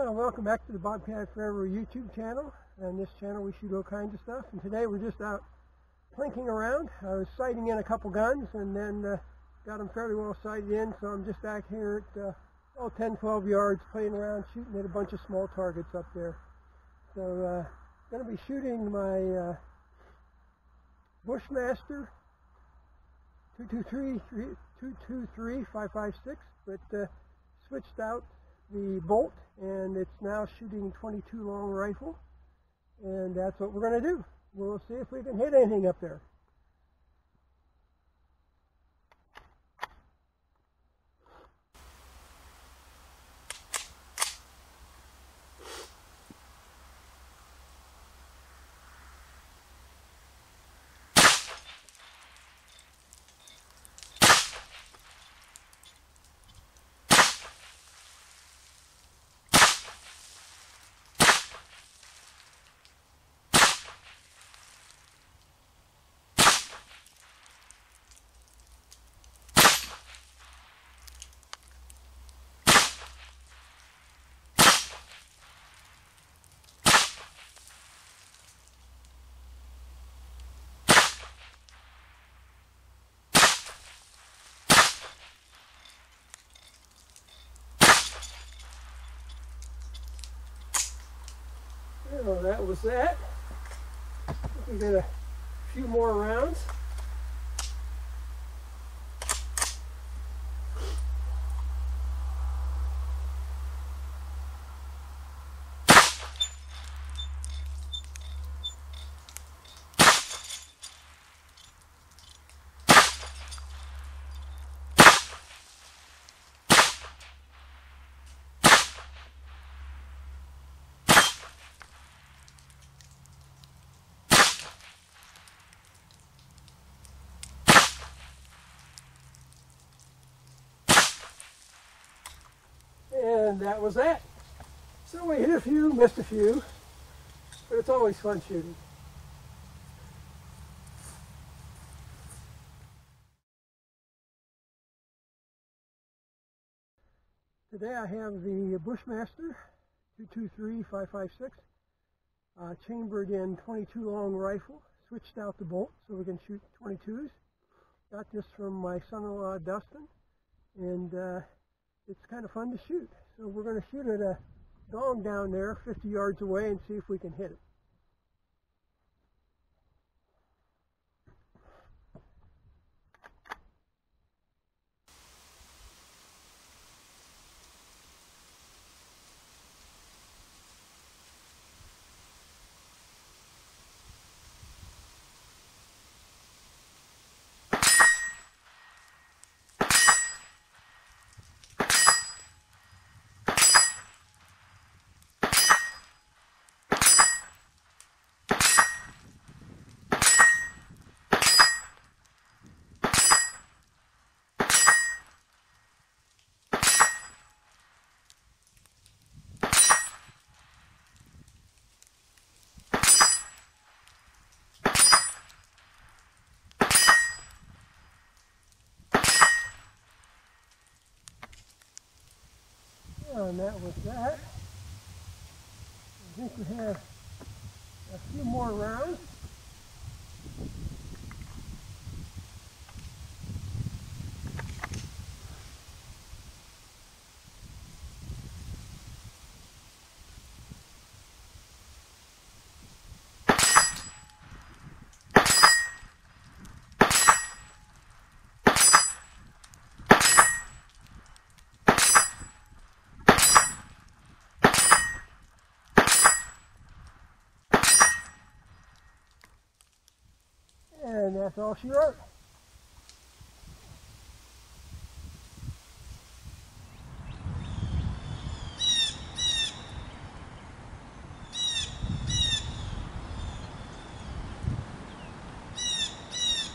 Welcome back to the Bobcat Forever YouTube channel. On this channel we shoot all kinds of stuff, and today we're just out plinking around. I was sighting in a couple guns and then got them fairly well sighted in, so I'm just back here at 10-12 yards playing around, shooting at a bunch of small targets up there. So going to be shooting my Bushmaster 223-556, but switched out the bolt, and it's now shooting 22 long rifle, and that's what we're going to do. We'll see if we can hit anything up there. Well, that was that. We got a few more rounds. And that was that. So we hit a few, missed a few, but it's always fun shooting. Today I have the Bushmaster 223-556 chambered in 22 long rifle, switched out the bolt so we can shoot 22s. Got this from my son-in-law Dustin, and it's kind of fun to shoot. So we're going to shoot at a gong down there 50 yards away and see if we can hit it. And that was that. I think we have a few more rounds. And that's all she wrote.